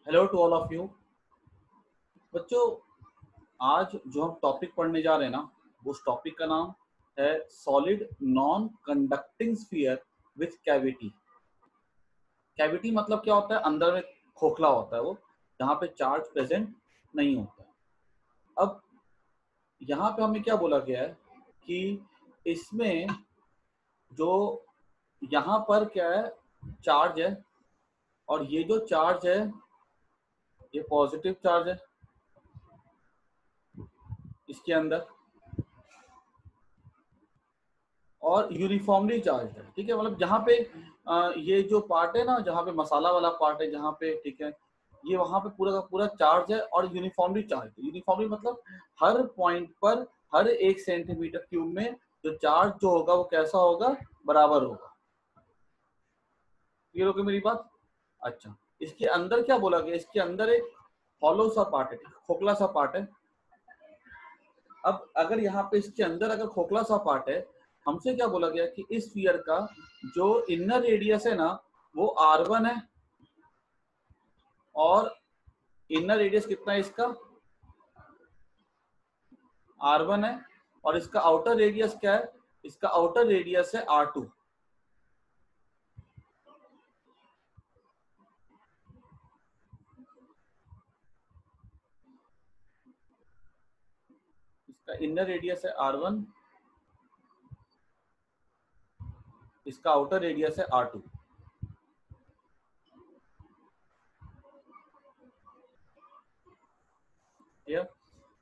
Hello to all of you बच्चों। आज जो हम टॉपिक पढ़ने जा रहे हैं ना, उस टॉपिक का नाम है solid non conducting sphere with cavity. Cavity मतलब क्या होता है? अंदर में खोखला होता है वो, जहाँ पे चार्ज प्रेजेंट नहीं होता है। अब यहाँ पे हमें क्या बोला गया है कि इसमें जो यहाँ पर क्या है, चार्ज है, और ये जो चार्ज है ये पॉजिटिव चार्ज है इसके अंदर, और यूनिफॉर्मली चार्ज है। ठीक है, मतलब जहाँ पे ये जो पार्ट है ना, जहाँ पे मसाला वाला पार्ट है, जहाँ पे ठीक है, ये वहां पे पूरा का पूरा चार्ज है और यूनिफॉर्मली चार्ज है। यूनिफॉर्मली मतलब हर पॉइंट पर, हर 1 सेंटीमीटर क्यूब में जो चार्ज जो होगा वो कैसा होगा, बराबर होगा। क्लियर होगी मेरी बात? अच्छा, इसके अंदर क्या बोला गया, इसके अंदर एक हॉलो सा पार्ट है, खोखला सा पार्ट है। अब अगर यहाँ पे इसके अंदर अगर खोखला सा पार्ट है, हमसे क्या बोला गया कि इस स्फीयर का जो इनर रेडियस है ना वो r1 है, और इनर रेडियस कितना है इसका, r1 है, और इसका आउटर रेडियस क्या है, इसका आउटर रेडियस है r2। इसका इनर रेडियस है r1, इसका आउटर रेडियस है r2। ठीक है,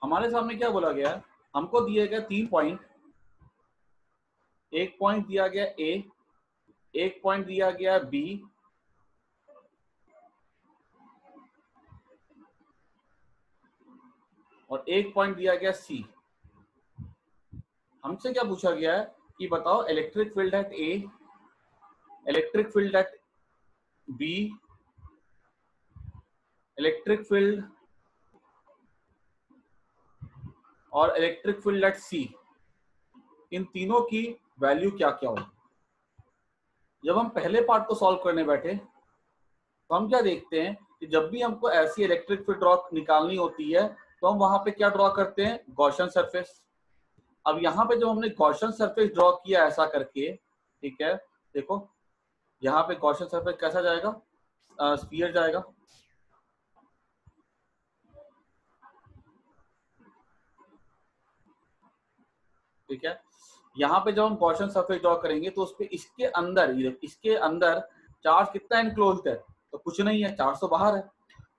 हमारे सामने क्या बोला गया है, हमको दिए गए 3 पॉइंट। एक पॉइंट दिया गया ए, एक पॉइंट दिया गया बी, और एक पॉइंट दिया गया सी। हमसे क्या पूछा गया है कि बताओ electric field at A, electric field at B, electric field और इलेक्ट्रिक फील्ड एट सी, इन तीनों की वैल्यू क्या क्या होगी। जब हम पहले पार्ट को सॉल्व करने बैठे तो हम क्या देखते हैं कि जब भी हमको ऐसी इलेक्ट्रिक फील्ड ड्रॉ निकालनी होती है तो हम वहां पे क्या ड्रॉ करते हैं, गॉसियन सरफेस। अब यहाँ पे जब हमने गॉसियन सरफेस ड्रॉ किया ऐसा करके, ठीक है, देखो यहाँ पे गॉसियन सरफेस कैसा जाएगा, स्फीयर जाएगा। ठीक है, यहाँ पे जब हम गॉसियन सरफेस ड्रॉ करेंगे तो उसपे इसके अंदर चार्ज कितना एनक्लोज्ड है, तो कुछ नहीं है, चार्ज तो बाहर है।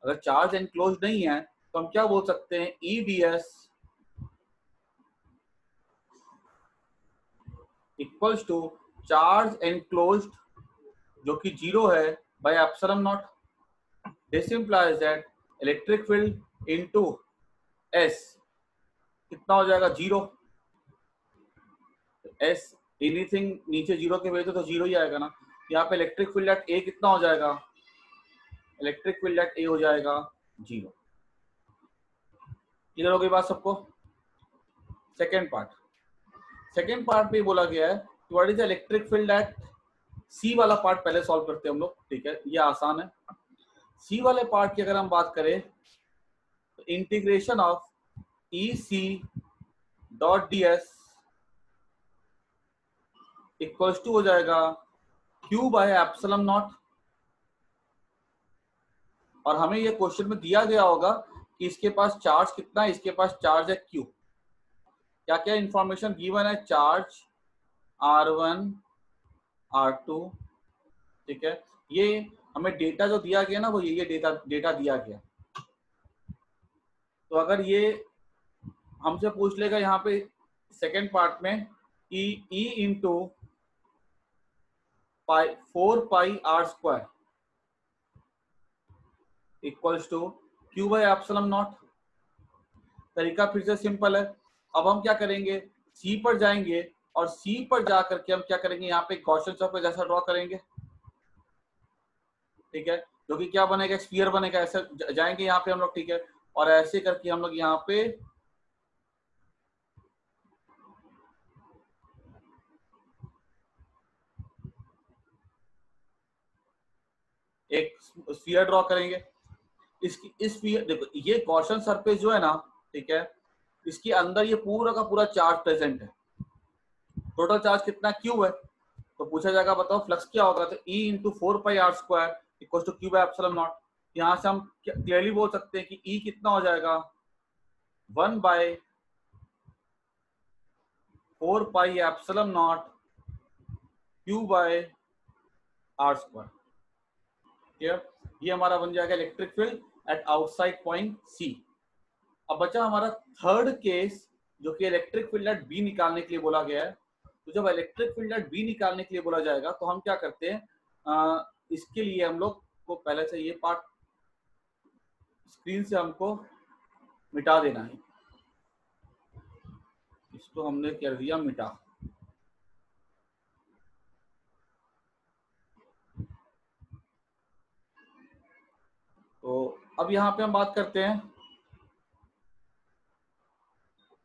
अगर चार्ज एनक्लोज्ड नहीं है तो हम क्या बोल सकते हैं, EDS equals to charge enclosed जो कि 0 है by epsilon not. This implies that electric field into S कितना हो जाएगा, 0। S एनीथिंग नीचे 0 के भेजो तो 0 ही आएगा ना। यहाँ पे इलेक्ट्रिक फील्ड एट A कितना हो जाएगा, इलेक्ट्रिक फील्ड एट A हो जाएगा 0। क्लियर हो गई बात सबको? सेकेंड पार्ट में बोला गया है what is electric field at C. वाला पार्ट पहले सॉल्व करते हैं हम लोग, ठीक है, ये आसान है। सी वाले पार्ट की अगर हम बात करें तो integration of EC dot DS equals to हो जाएगा Q बाय एप्सिलॉन नॉट। और हमें ये क्वेश्चन में दिया गया होगा कि इसके पास चार्ज कितना है, इसके पास चार्ज है Q। क्या क्या इंफॉर्मेशन गिवन है, चार्ज R1 R2, ठीक है, ये हमें डेटा जो दिया गया ना वो ये डेटा दिया गया। तो अगर ये हमसे पूछ लेगा यहाँ पे सेकेंड पार्ट में कि E into 4πr² equals to Q by epsilon naught. तरीका फिर से सिंपल है। अब हम क्या करेंगे, सी पर जाएंगे और सी पर जाकर के हम क्या करेंगे, यहाँ पे गॉसियन सरफेस जैसा ड्रॉ करेंगे। ठीक है, जो कि क्या बनेगा, स्फीयर बनेगा। ऐसे जाएंगे यहाँ पे हम लोग, ठीक है, और ऐसे करके हम लोग यहाँ पे एक स्फीयर ड्रॉ करेंगे। इसकी इस देखो ये गॉसियन सरफेस जो है ना, ठीक है, इसके अंदर ये पूरा का पूरा चार्ज प्रेजेंट है। टोटल चार्ज कितना क्यू है, तो पूछा जाएगा बताओ फ्लक्स क्या होगा, तो E into 4πr² equal to Q by epsilon naught. यहाँ से हम क्लियरली बोल सकते हैं कि E कितना हो जाएगा 1/4πε0 Q बाय r²। ये हमारा बन जाएगा electric field eight outside point C। अब बचा हमारा थर्ड केस, जो कि इलेक्ट्रिक फील्ड एट बी निकालने के लिए बोला गया है। तो जब इलेक्ट्रिक फील्ड एट बी निकालने के लिए बोला जाएगा तो हम क्या करते हैं, इसके लिए हम लोग को पहले से ये पार्ट स्क्रीन से हमको मिटा देना है। इसको हमने कर दिया मिटा। तो अब यहाँ पे हम बात करते हैं,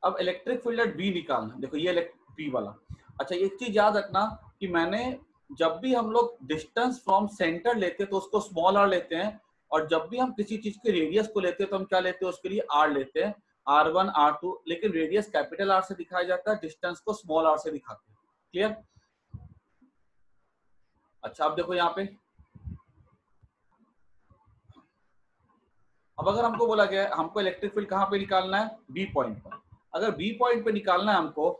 अब इलेक्ट्रिक फील्ड एट बी निकालना। देखो ये बी वाला। अच्छा एक चीज याद रखना कि मैंने जब भी हम लोग डिस्टेंस फ्रॉम सेंटर लेते हैं तो उसको स्मॉल आर लेते हैं, और जब भी हम किसी चीज के रेडियस को लेते हैं तो हम क्या लेते हैं, उसके लिए आर लेते हैं, R1 R2, लेकिन रेडियस कैपिटल आर से दिखाया जाता है, डिस्टेंस को स्मॉल आर से दिखाते हैं। क्लियर? अच्छा अब देखो यहाँ पे, अब अगर हमको बोला गया है हमको इलेक्ट्रिक फील्ड कहाँ पे निकालना है, बी पॉइंट पर। अगर बी पॉइंट पे निकालना है हमको,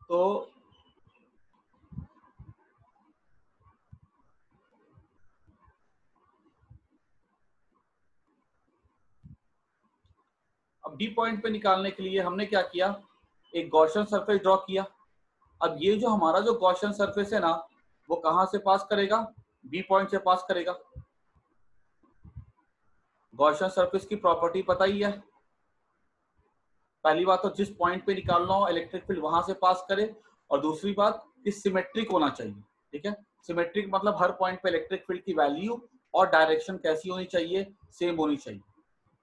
तो अब डी पॉइंट पे निकालने के लिए हमने क्या किया, एक गॉसियन सरफेस ड्रॉ किया। अब ये जो हमारा जो गॉसियन सरफेस है ना, वो कहां से पास करेगा, बी पॉइंट से पास करेगा। गॉसियन सरफेस की प्रॉपर्टी पता ही है, पहली बात तो जिस पॉइंट पे निकालना हो इलेक्ट्रिक फील्ड वहां से पास करे, और दूसरी बात कि सिमेट्रिक होना चाहिए। ठीक है, सिमेट्रिक मतलब हर पॉइंट पे इलेक्ट्रिक फील्ड की वैल्यू और डायरेक्शन कैसी होनी चाहिए, सेम होनी चाहिए।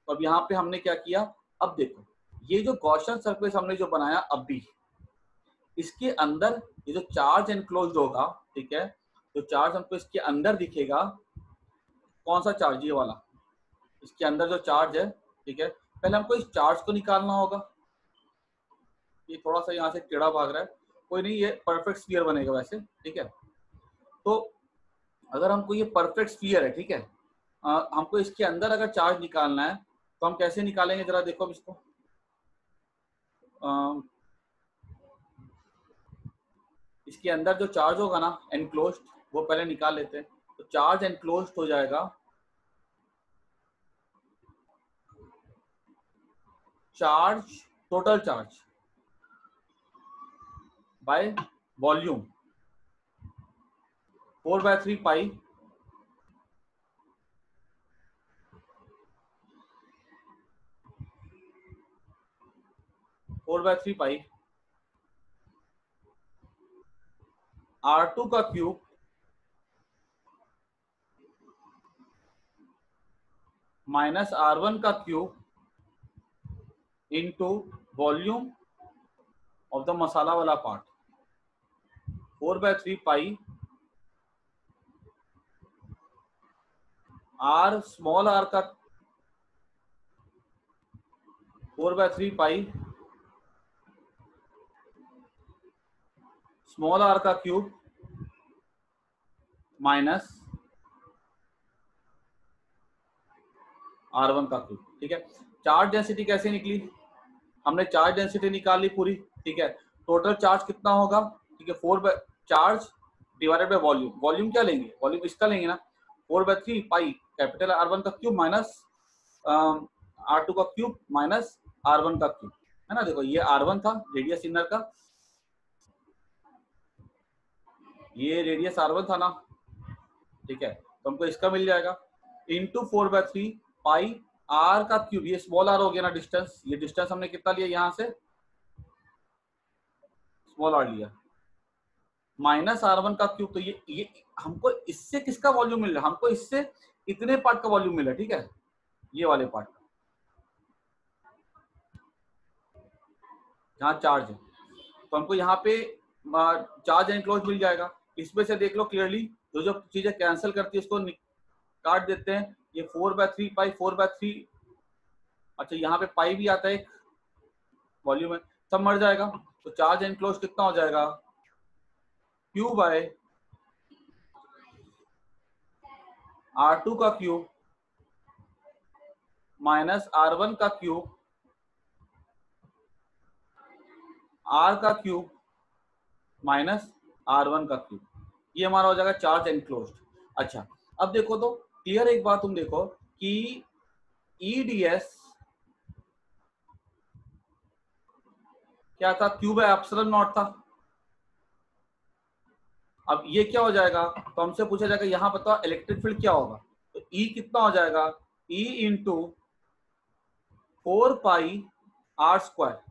तो अब यहाँ पे हमने क्या किया, अब देखो ये जो गॉसियन सरफेस हमने जो बनाया अब भी, इसके अंदर ये जो चार्ज एनक्लोज्ड होगा, ठीक है, तो चार्ज हमको इसके अंदर दिखेगा। कौन सा चार्ज, ये वाला, इसके अंदर जो चार्ज है, ठीक है, पहले हमको इस चार्ज को निकालना होगा। ये थोड़ा सा यहाँ से टेढ़ा भाग रहा है, कोई नहीं, ये परफेक्ट स्फीयर बनेगा वैसे। ठीक है, तो अगर हमको ये परफेक्ट स्फीयर है, ठीक है, हमको इसके अंदर अगर चार्ज निकालना है तो हम कैसे निकालेंगे, जरा देखो अब इसको। इसके अंदर जो चार्ज होगा ना एनक्लोज्ड, वो पहले निकाल लेते हैं। तो चार्ज एनक्लोज्ड हो जाएगा charge, total charge by volume 4/3 pi R2 का क्यूब माइनस R1 का cube into volume of the मसाला वाला part 4/3 pi R small r का 4/3 पाई स्मॉल r का क्यूब माइनस R1 का क्यूब। ठीक है, चार्ज डेंसिटी कैसे निकली, हमने चार्ज डेंसिटी निकाल ली पूरी। ठीक है, टोटल चार्ज कितना होगा, ठीक है, 4 charge divided by volume. Volume क्या लेंगे, वॉल्यूम इसका लेंगे ना, 4/3 पाई कैपिटल R1 का क्यूब माइनस R2 का क्यूब माइनस R1 का क्यूब, है ना। देखो ये R1 था रेडियस इनर का, ये रेडियस R1 था ना, ठीक है, तो हमको इसका मिल जाएगा इंटू 4/3 पाई R का क्यूब, ये स्मॉल r हो गया ना डिस्टेंस, ये डिस्टेंस हमने कितना लिया यहाँ से, स्मॉल r लिया, माइनस R1 का क्यूब। तो ये हमको इससे किसका वॉल्यूम मिल रहा है, हमको इससे इतने पार्ट का वॉल्यूम मिला। ठीक है, ये वाले पार्ट जहाँ चार्ज है, तो हमको यहाँ पे चार्ज एनक्लोज मिल जाएगा। इसमें से देख लो क्लियरली, जो जो चीजें कैंसिल करती है उसको काट देते हैं, ये 4/3 पाई 4/3, अच्छा यहाँ पे पाई भी आता है एक वॉल्यूम है, सब मर जाएगा। तो चार्ज एनक्लोज कितना हो जाएगा, Q बाय R2 का क्यूब माइनस R1 का क्यूब R का क्यूब माइनस R1 का क्यूब, ये हमारा हो जाएगा चार्ज एनक्लोज्ड। अच्छा अब देखो तो क्लियर, एक बात तुम देखो कि EDS क्या था, Q बाय एप्सिलॉन नॉट था। अब ये क्या हो जाएगा, तो हमसे पूछा जाएगा यहाँ बताओ इलेक्ट्रिक फील्ड क्या होगा, तो E कितना हो जाएगा, E into 4 pi R square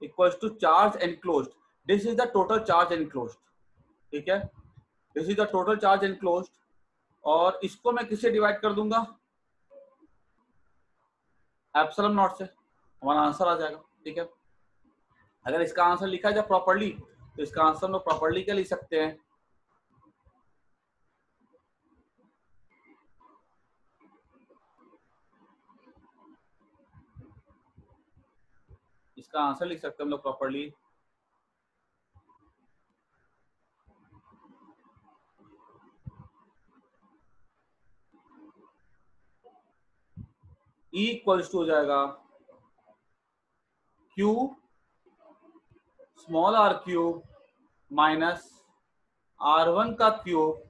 equals to charge enclosed, this is the total charge enclosed, ठीक है, this is the total charge enclosed. और इसको मैं किससे डिवाइड कर दूंगा, एप्सिलॉन नॉट से, हमारा आंसर आ जाएगा, ठीक है। अगर इसका आंसर लिखा जाए प्रॉपर्ली तो इसका आंसर हम लोग प्रॉपर्ली क्या लिख सकते हैं, इसका आंसर लिख सकते हैं हम लोग प्रॉपर्ली, E इक्वल्स टू हो जाएगा Q small r cube minus R1 का क्यूब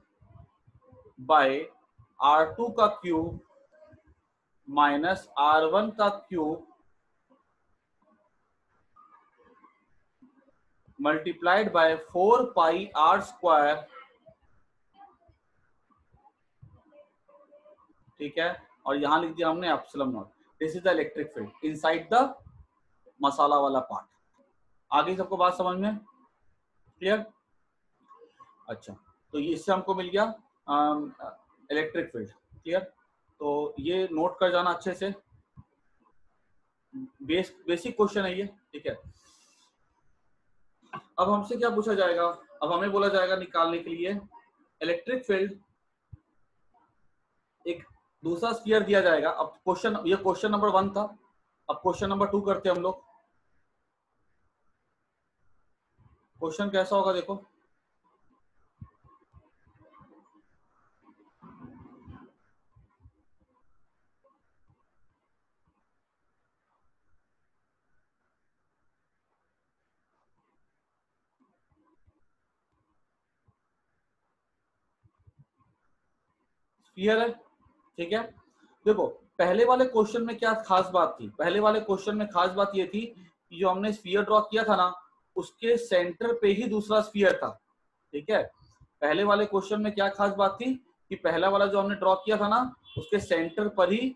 बाय R2 का क्यूब माइनस R1 का cube multiplied by 4 pi R square, ठीक है, और यहां लिख दिया हमने epsilon not. This is the electric field inside the मसाला वाला पार्ट। आगे सबको बात समझ में क्लियर? अच्छा तो ये इससे हमको मिल गया इलेक्ट्रिक फील्ड, क्लियर। तो ये नोट कर जाना अच्छे से, बेसिक क्वेश्चन है ये, ठीक है। अब हमसे क्या पूछा जाएगा, अब हमें बोला जाएगा निकालने के लिए इलेक्ट्रिक फील्ड, एक दूसरा स्फीयर दिया जाएगा। अब क्वेश्चन, ये क्वेश्चन नंबर 1 था, अब क्वेश्चन नंबर 2 करते हैं हम लोग। क्वेश्चन कैसा होगा देखो, स्फीयर है, ठीक है। देखो पहले वाले क्वेश्चन में क्या खास बात थी, पहले वाले क्वेश्चन में खास बात ये थी कि जो हमने स्फीयर ड्रॉ किया था ना, उसके सेंटर पे ही दूसरा स्फीयर था, ठीक है। पहले वाले क्वेश्चन में क्या खास बात थी कि पहला वाला जो हमने ड्रॉ किया था ना, उसके सेंटर पर ही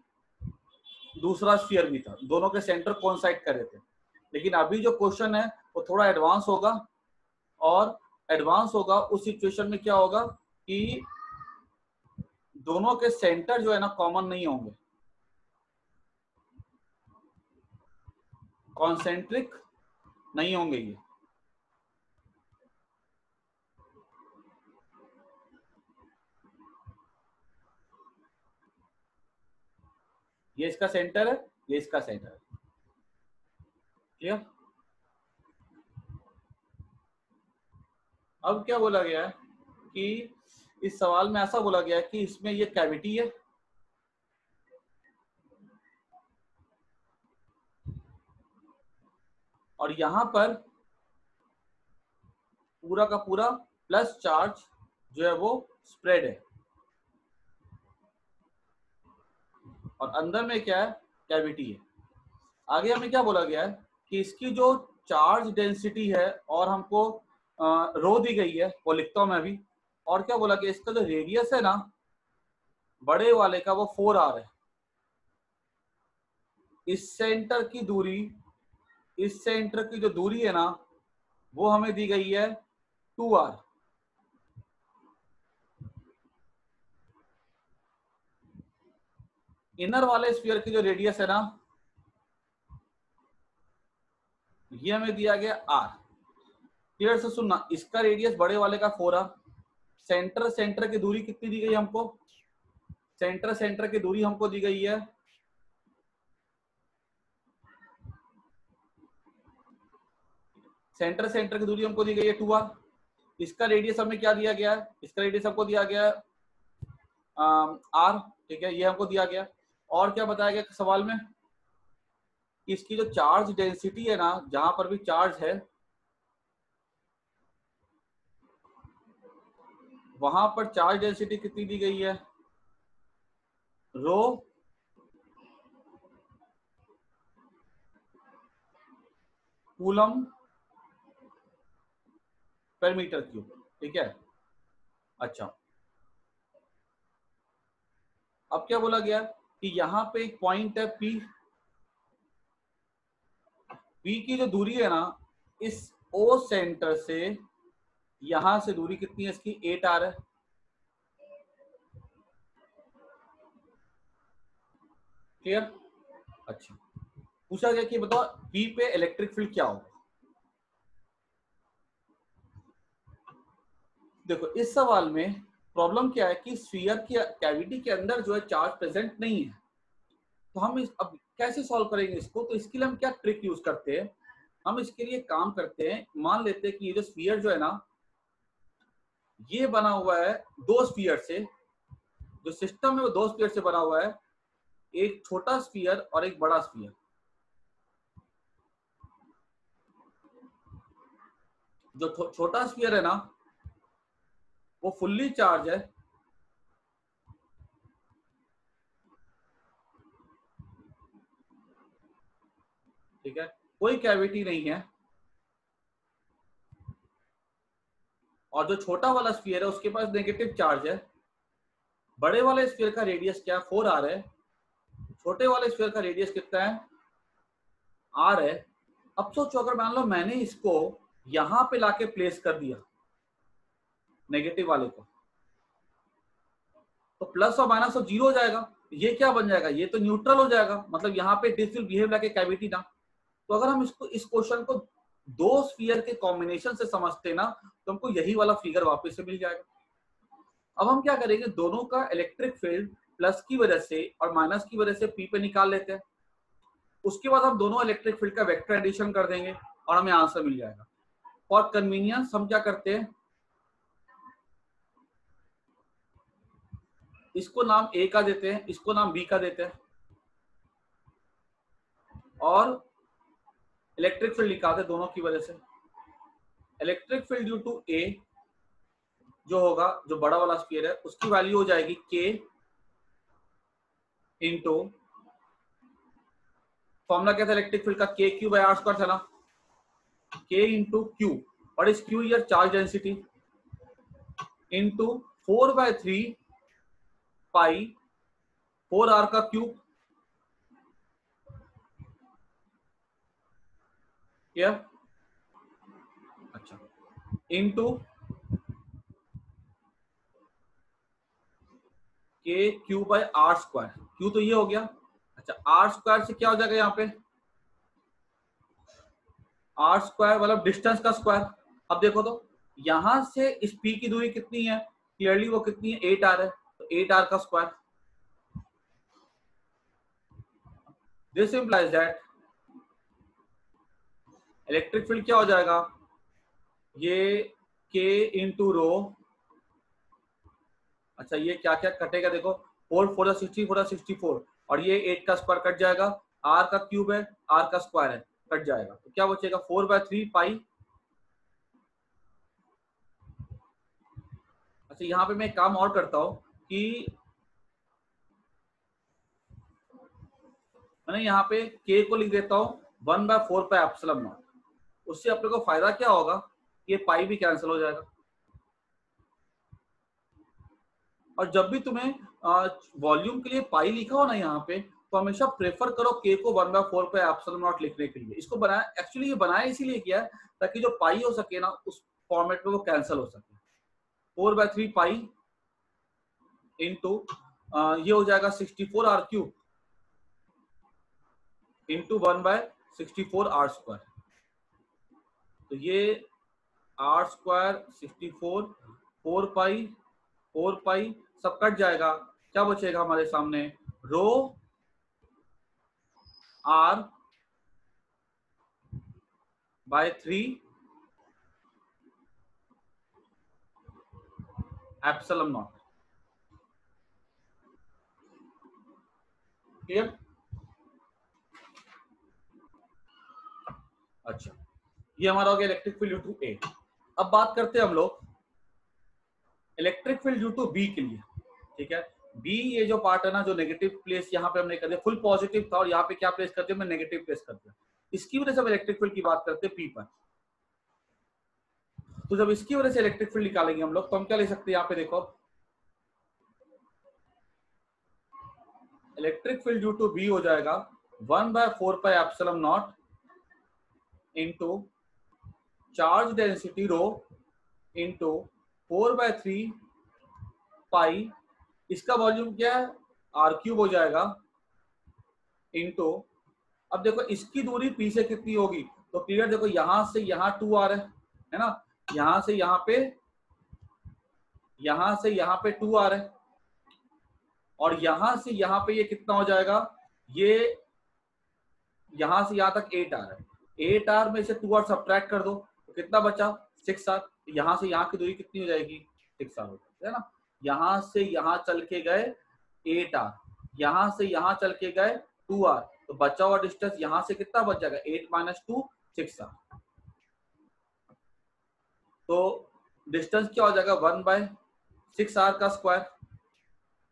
दूसरा स्फीयर भी था, दोनों के सेंटर कोइंसाइड कर रहे थे। लेकिन अभी जो क्वेश्चन है वो थोड़ा एडवांस होगा, और एडवांस होगा उस सिचुएशन में क्या होगा कि दोनों के सेंटर जो है ना कॉमन नहीं होंगे, कॉन्सेंट्रिक नहीं होंगे ये इसका सेंटर है, ये इसका सेंटर है, क्लियर। अब क्या बोला गया है कि इस सवाल में ऐसा बोला गया है कि इसमें ये कैविटी है, और यहां पर पूरा का पूरा प्लस चार्ज जो है वो स्प्रेड है, और अंदर में क्या है, कैविटी है। आगे हमें क्या बोला गया है कि इसकी जो चार्ज डेंसिटी है और हमको रो दी गई है, वो लिखता हूं मैं अभी। और क्या बोला गया, इसका जो रेडियस है ना बड़े वाले का, वो 4r है। इस सेंटर की दूरी, इस सेंटर की जो दूरी है ना वो हमें दी गई है 2r। इनर वाले स्फीयर की जो रेडियस है ना ये हमें दिया गया r। क्लियर से सुनना, इसका रेडियस बड़े वाले का 4r, सेंटर सेंटर की दूरी कितनी दी गई हमको सेंटर सेंटर की दूरी हमको दी गई है सेंटर सेंटर की दूरी हमको दी गई है 2r। इसका रेडियस हमें क्या दिया गया है, इसका रेडियस हमको दिया गया है r, ठीक है, ये हमको दिया गया। और क्या बताया गया सवाल में कि इसकी जो चार्ज डेंसिटी है ना, जहां पर भी चार्ज है वहां पर चार्ज डेंसिटी कितनी दी गई है, रो कूलम पर मीटर क्यूब, ठीक है। अच्छा, अब क्या बोला गया कि यहाँ पे एक पॉइंट है P, P की जो दूरी है ना, इस O सेंटर से यहां से दूरी कितनी है इसकी, 8r है। क्लियर? अच्छा, पूछा गया कि बताओ P पे इलेक्ट्रिक फील्ड क्या होगा। देखो इस सवाल में प्रॉब्लम क्या है कि स्फीयर की कैविटी के अंदर जो है चार्ज प्रेजेंट नहीं है, तो हम इस अब कैसे सॉल्व करेंगे इसको। तो इसके लिए हम क्या ट्रिक यूज करते हैं, हम इसके लिए काम करते हैं, मान लेते हैं कि ये जो स्फीयर जो है ना, ये बना हुआ है दो स्फीयर से, जो सिस्टम है वो दो स्फीयर से बना हुआ है, एक छोटा स्फीयर और एक बड़ा स्फीयर। जो छोटा स्फीयर है ना वो फुल्ली चार्ज है, ठीक है, कोई कैविटी नहीं है। और जो छोटा वाला स्फीयर है उसके पास नेगेटिव चार्ज है। बड़े वाले स्फीयर का रेडियस क्या है, 4r है। छोटे वाले स्फीयर का रेडियस कितना है, r है। अब सोचो अगर मान लो मैंने इसको यहां पे लाके प्लेस कर दिया नेगेटिव वाले को, तो प्लस और माइनस तो जीरो हो जाएगा। ये क्या बन जाएगा, ये तो न्यूट्रल हो जाएगा, मतलब यहाँ पे this will behave like a cavity ना। तो अगर हम इसको इस क्वेश्चन को दो स्फीयर के कॉम्बिनेशन से समझते ना, तो हमको यही वाला फिगर वापस से मिल जाएगा। अब हम क्या करेंगे, दोनों का इलेक्ट्रिक फील्ड प्लस की वजह से और माइनस की वजह से पी पे निकाल लेते हैं। उसके बाद हम दोनों इलेक्ट्रिक फील्ड का वेक्टर एडिशन कर देंगे और हमें आंसर मिल जाएगा। फॉर कन्वीनियंस हम क्या करते हैं, इसको नाम ए का देते हैं, इसको नाम बी का देते हैं, और इलेक्ट्रिक फील्ड निकालते हैं दोनों की वजह से। इलेक्ट्रिक फील्ड ड्यू टू ए जो होगा, जो बड़ा वाला स्फीयर है, उसकी वैल्यू हो जाएगी के इंटू, फॉर्मूला क्या था इलेक्ट्रिक फील्ड का, के क्यू बाय आर स्क्वायर था ना, के इंटू क्यू, और इस क्यू ईयर charge density, into 4/3 pi 4r का क्यूब, क्या, अच्छा, into K Q by R square, Q तो ये हो गया। अच्छा, आर स्क्वायर से क्या हो जाएगा यहाँ पे, आर स्क्वायर मतलब डिस्टेंस का स्क्वायर। अब देखो तो यहां से इस पी की दूरी कितनी है, क्लियरली वो कितनी है, 8r है, तो 8r का square. This implies that electric field क्या हो जाएगा, ये के इंटू रो, अच्छा ये क्या क्या कटेगा देखो, 4 4 64 64, और ये 8 का स्क्वायर कट जाएगा, आर का क्यूब है, आर का स्क्वायर है, कट जाएगा, तो क्या बचेगा 4/3 पाई। अच्छा यहाँ पे मैं एक काम और करता हूँ कि मैंने यहाँ पे के को लिख देता हूँ 1/4 पाई एप्सिलॉन नॉट। उससे अपने को फायदा क्या होगा, ये पाई भी कैंसिल हो जाएगा। और जब भी तुम्हें वॉल्यूम के लिए पाई लिखा हो ना यहाँ पे, तो हमेशा प्रेफर करो के को 1/4 पे एप्सिलॉन नॉट लिखने के लिए। इसको बनाया, एक्चुअली ये बनाया इसीलिए किया है ताकि जो पाई हो सके ना उस फॉर्मेट में वो कैंसिल हो सके। 4/3 पाई इंटू ये हो जाएगा 64r³ इंटू 1/64r²। तो ये r² 64, 4 पाई सब कट जाएगा, क्या बचेगा हमारे सामने, rho R by 3 epsilon not. Clear? अच्छा, ये हमारा हो गया electric field due to A. अब बात करते हैं हम लोग electric field due to B के लिए। ठीक है, बी ये जो पार्ट है ना, जो नेगेटिव प्लेस यहाँ पे हमने कर दिया, फुल पॉजिटिव था और यहाँ पे क्या प्लेस कर दिया, मैं नेगेटिव प्लेस कर दिया। इसकी वजह से हम इलेक्ट्रिक फील्ड की बात करते हैं पी पर। तो जब इसकी वजह से इलेक्ट्रिक फील्ड निकालेंगे हम लोग, तो हम क्या ले सकते हैं, यहाँ पे देखो electric field due to be हो जाएगा 1/4 pi epsilon naught into charge density rho into 4/3 pi, इसका वॉल्यूम क्या है आर क्यूब हो जाएगा, इंटू, अब देखो इसकी दूरी पी से कितनी होगी, तो क्लियर देखो यहां से यहाँ 2r है ना, यहां से यहाँ पे 2r है, और यहां से यहाँ पे ये कितना हो जाएगा, ये यहां से यहाँ तक 8r है, 8r में से 2r सब्ट्रैक्ट कर दो तो कितना बचा 6r, यहां से यहाँ की दूरी कितनी हो जाएगी 6r हो जाएगी, है ना। यहां से यहाँ चल के गए 8r, यहां से यहाँ चल के गए 2r, तो बचा हुआ डिस्टेंस यहां से कितना बच जाएगा 8 - 2 6r, तो डिस्टेंस क्या हो जाएगा 1/6r का square,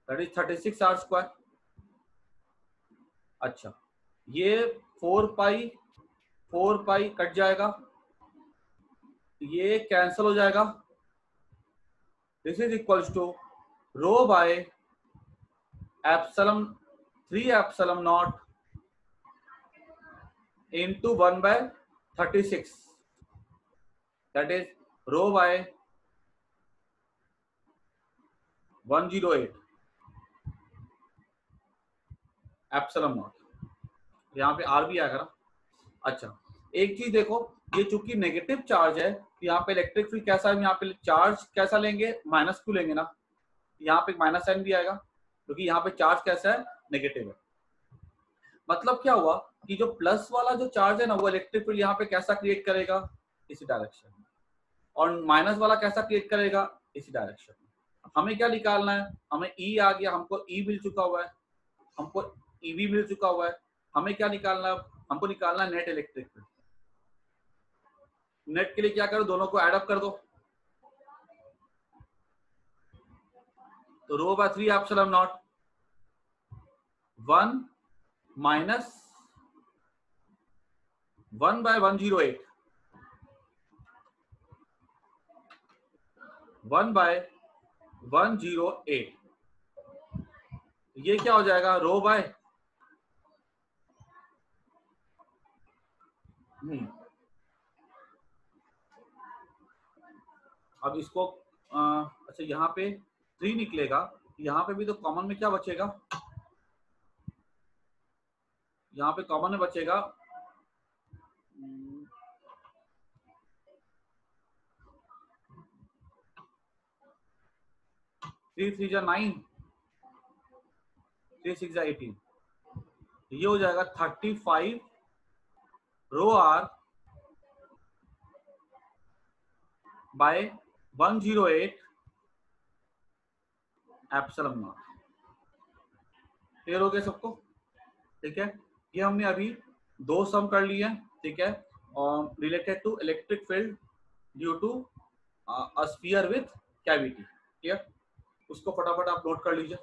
that is 36r square. अच्छा, ये 4 पाई कट जाएगा, ये कैंसिल हो जाएगा, this is equals to rho by epsilon 3 epsilon naught into 1/36, that is rho by 108 epsilon naught, यहाँ पे आर भी आएगा ना। अच्छा, एक चीज देखो, ये चूंकि नेगेटिव चार्ज है, तो यहाँ पे इलेक्ट्रिक फील्ड कैसा है, यहाँ पे चार्ज कैसा लेंगे -q लेंगे ना, यहाँ पे माइनस साइन भी आएगा क्योंकि यहाँ पे चार्ज कैसा है नेगेटिव है। मतलब क्या हुआ कि जो प्लस वाला जो चार्ज है ना, वो इलेक्ट्रिक फील्ड यहाँ पे कैसा क्रिएट करेगा इसी डायरेक्शन में, और माइनस वाला कैसा क्रिएट करेगा इसी डायरेक्शन में। हमें क्या निकालना है, हमें ई आ गया, हमको ई मिल चुका हुआ है, हमको ईवी मिल चुका हुआ है, हमें क्या निकालना है, हमको निकालना है नेट इलेक्ट्रिक फील्ड। नेट के लिए क्या करो, दोनों को एडअप कर दो, तो रो बाय 3 एप्सिलॉन नॉट 1 माइनस 1/108 1/108, ये क्या हो जाएगा रो बाय अब इसको अच्छा यहाँ पे 3 निकलेगा, यहाँ पे भी तो कॉमन में क्या बचेगा, यहाँ पे कॉमन में बचेगा 3 3 जा 9, 3 6 जा 18, ये हो जाएगा 35 rho R by 108 epsilon not. Clear हो गया सबको? ठीक है, ये हमने अभी 2 सम कर लिए, ठीक है, और related to electric field due to a sphere with cavity. Clear, उसको फटाफट आप नोट कर लीजिए।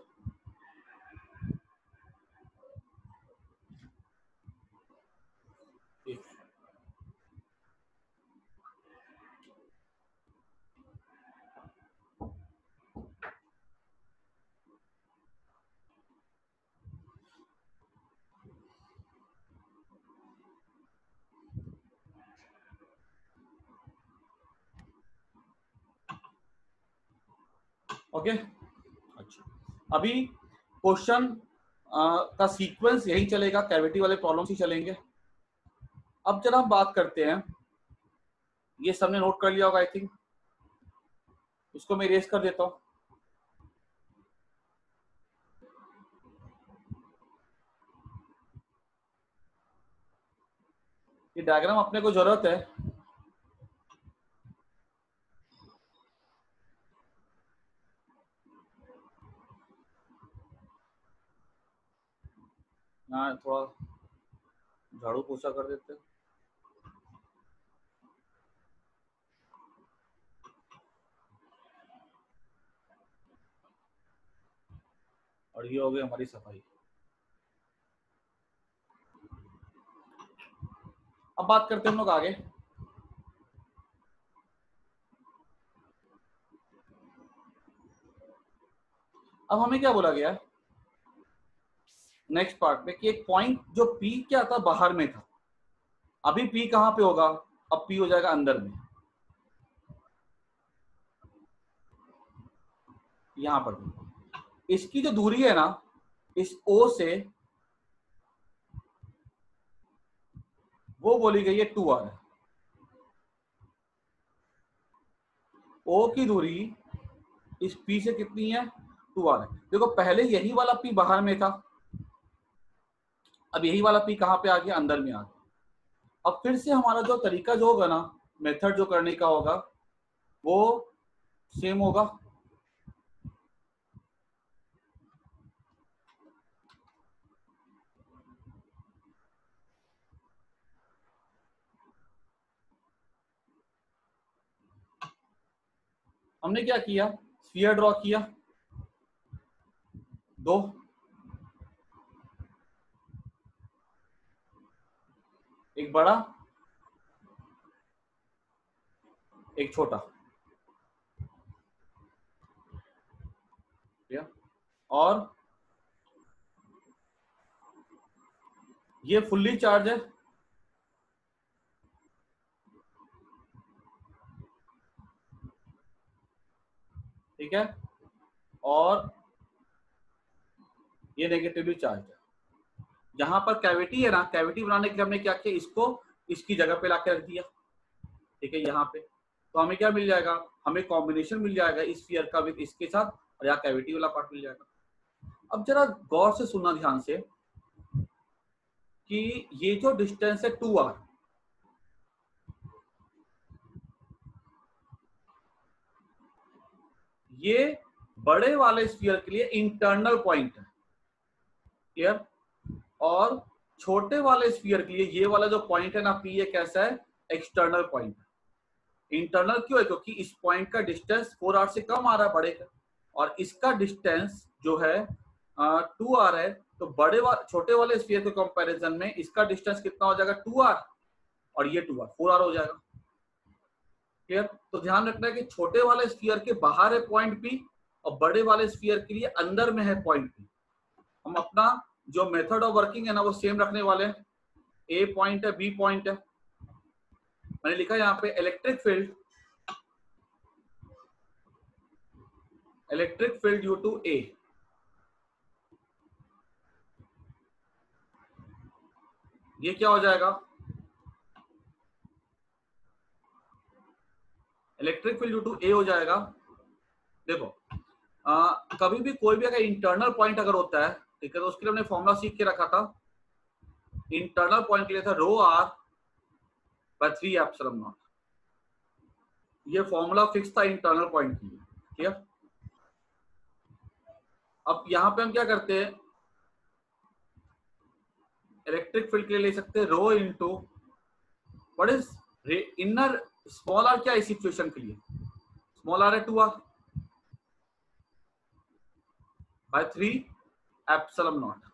ओके, अच्छा, अभी क्वेश्चन का सीक्वेंस यही चलेगा, कैविटी वाले प्रॉब्लम्स ही चलेंगे। अब जरा हम बात करते हैं, ये सबने नोट कर लिया होगा आई थिंक, इसको मैं इरेज कर देता हूं। ये डायग्राम अपने को जरूरत है। यहाँ थोड़ा झाड़ू पोछा कर देते हैं। और ये हो गई हमारी सफाई। अब बात करते हैं हम लोग आगे। अब हमें क्या बोला गया नेक्स्ट पार्ट में कि एक पॉइंट जो P क्या था बाहर में था, अभी P कहां पे होगा, अब P हो जाएगा अंदर में, यहां पर। इसकी जो दूरी है ना इस O से, वो बोली गई है 2r है। O की दूरी इस P से कितनी है, 2r है। देखो पहले यही वाला P बाहर में था, अब यही वाला P कहां पे आ गया, अंदर में आ गया। अब फिर से हमारा जो तरीका जो होगा ना, मेथड जो करने का होगा वो सेम होगा। हमने क्या किया, स्फीयर ड्रॉ किया, दो, एक बड़ा एक छोटा, और ये फुल्ली चार्ज है, ठीक है, और ये नेगेटिवली चार्ज है। जहां पर कैविटी है ना, कैविटी बनाने के लिए हमने क्या किया, इसको इसकी जगह पे लाके रख दिया, ठीक है, यहाँ पे। तो हमें क्या मिल जाएगा, हमें कॉम्बिनेशन मिल जाएगा इस स्फीयर का विद इसके साथ, और यहाँ कैविटी वाला पार्ट मिल जाएगा। अब जरा गौर से सुनना ध्यान से कि ये जो डिस्टेंस है 2r, ये बड़े वाले स्फीयर के लिए इंटरनल पॉइंट है, क्लियर, और छोटे वाले स्फीयर के लिए ये वाला जो पॉइंट है ना P, ये कैसा है, एक्सटर्नल पॉइंट है। इंटरनल क्यों है, क्योंकि इस पॉइंट का डिस्टेंस 4r से कम आ रहा है बड़े का, और इसका डिस्टेंस जो है 2r है। तो छोटे वाले स्फीयर के कंपैरिजन में इसका डिस्टेंस कितना हो जाएगा, 2r, और ये 2r 4r हो जाएगा, क्लियर। तो ध्यान रखना है कि छोटे वाले स्फीयर के बाहर है पॉइंट P, और बड़े वाले स्फीयर के लिए अंदर में है पॉइंट P। हम अपना जो मेथड ऑफ वर्किंग है ना वो सेम रखने वाले हैं। A पॉइंट है, B पॉइंट है, मैंने लिखा यहाँ पे electric field due to A, ये क्या हो जाएगा, electric field due to A हो जाएगा। देखो कभी भी कोई भी अगर इंटरनल पॉइंट अगर होता है, ठीक है, तो उसके लिए हमने फॉर्मूला सीख के रखा था। इंटरनल पॉइंट के लिए था रो r बाय 3 एप्सिलॉन नॉट, ये फॉर्मूला फिक्स था इंटरनल पॉइंट के लिए, ठीक है। अब यहाँ पे हम क्या करते हैं, इलेक्ट्रिक फील्ड के लिए ले सकते हैं rho into what is inner, small R क्या है इस सिचुएशन के लिए, स्मॉल आर है 2r बाय 3 एप्सिलॉन नॉट।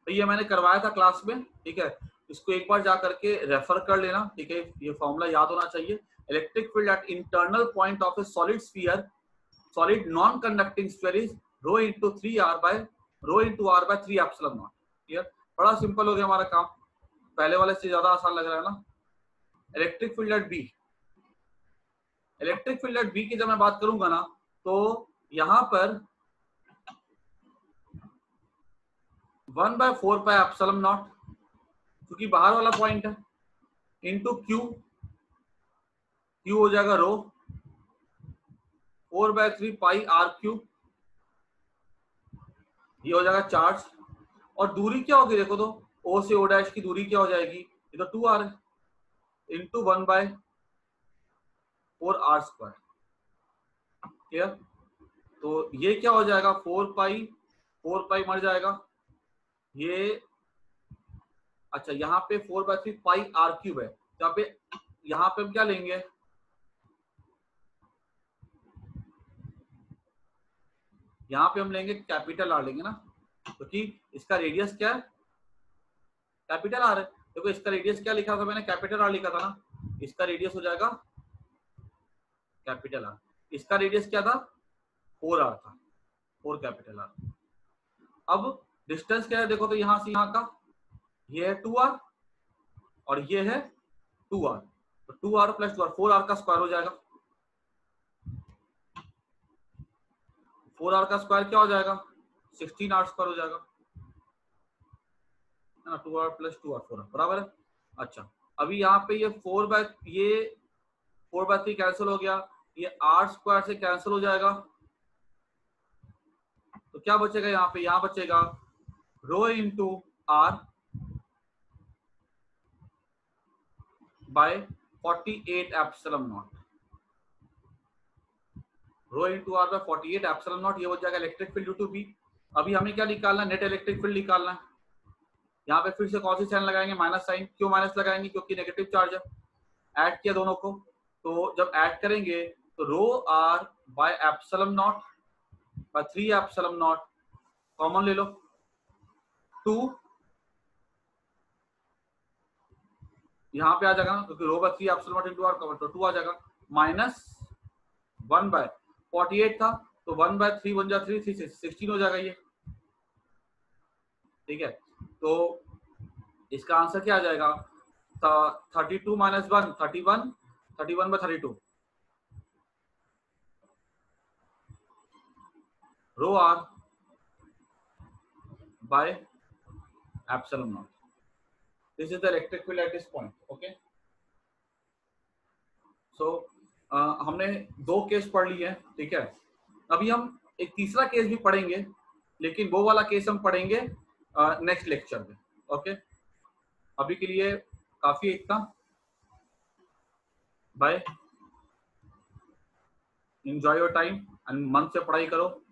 तो ये मैंने करवाया था क्लास में, ठीक है, इसको एक बार जा करके रेफर कर लेना, ठीक है, ये फॉर्मूला याद होना चाहिए। Electric field at internal point of a solid sphere, solid non conducting sphere is rho into 3r बाय रो इंटू r बाय 3 एप्सिलॉन नॉट, क्लियर। बड़ा सिंपल हो गया हमारा काम, पहले वाले से ज्यादा आसान लग रहा है ना। Electric field eight B, electric field eight B की जब मैं बात करूंगा ना, तो यहां पर 1/4 पाई एप्सिलॉन नॉट, क्योंकि बाहर वाला पॉइंट है, इंटू Q, Q हो जाएगा रो 4/3 पाई r क्यूब, ये हो जाएगा चार्ज। और दूरी क्या होगी देखो तो, O से O डैश की दूरी क्या हो जाएगी, ये तो 2r इंटू 1/4r²। क्लियर? तो ये क्या हो जाएगा, 4 पाई मर जाएगा ये। अच्छा यहाँ पे 4/3 पाई आर क्यूब है, तो यहाँ पे हम क्या लेंगे, यहाँ पे हम लेंगे कैपिटल आर लेंगे ना, क्योंकि इसका रेडियस क्या है, कैपिटल आर है। देखो इसका रेडियस क्या लिखा था मैंने, कैपिटल आर लिखा था ना, इसका रेडियस हो जाएगा कैपिटल आर। इसका रेडियस क्या था, 4r था, 4 कैपिटल आर। अब डिस्टेंस क्या है देखो, तो यहां से यहाँ का ये है 2r और ये है 2r, तो 2r प्लस 2r 4r का स्क्वायर हो जाएगा। 4r का स्क्वायर क्या हो जाएगा, 16r² हो जाएगा, है ना। 2r प्लस 2r 4r बराबर है। अच्छा अभी यहाँ पे ये 4/3 कैंसिल हो गया, ये r² से कैंसिल हो जाएगा, तो क्या बचेगा यहाँ पे, यहाँ बचेगा rho into R by 48 epsilon nought, rho into R by 48 epsilon nought. ये हो जाएगा electric field due to B. अभी हमें क्या निकालना है, नेट इलेक्ट्रिक फील्ड निकालना है। यहाँ पे फिर से कौन सी साइन लगाएंगे, माइनस साइन। क्यों माइनस लगाएंगे, क्योंकि नेगेटिव चार्ज है। ऐड किया दोनों को, तो जब ऐड करेंगे तो rho R by epsilon nought by 3 epsilon nought common ले लो, 2 यहाँ पे आ जाएगा ना, क्योंकि rho by 3 epsilon nought into R common, तो 2 आ जाएगा, माइनस 1/48 था, तो 1/3 1 जा 3 16 हो जाएगा ये। ठीक है, तो इसका आंसर क्या आ जाएगा, 32 minus 1 31, 31/32 rho R by epsilon not. This is the electric field at this point. Okay, so हमने 2 केस पढ़ लिए हैं। ठीक है, अभी हम एक तीसरा केस भी पढ़ेंगे, लेकिन वो वाला केस हम पढ़ेंगे नेक्स्ट लेक्चर में। ओके, अभी के लिए काफी इतना, bye, enjoy your time and मन से पढ़ाई करो।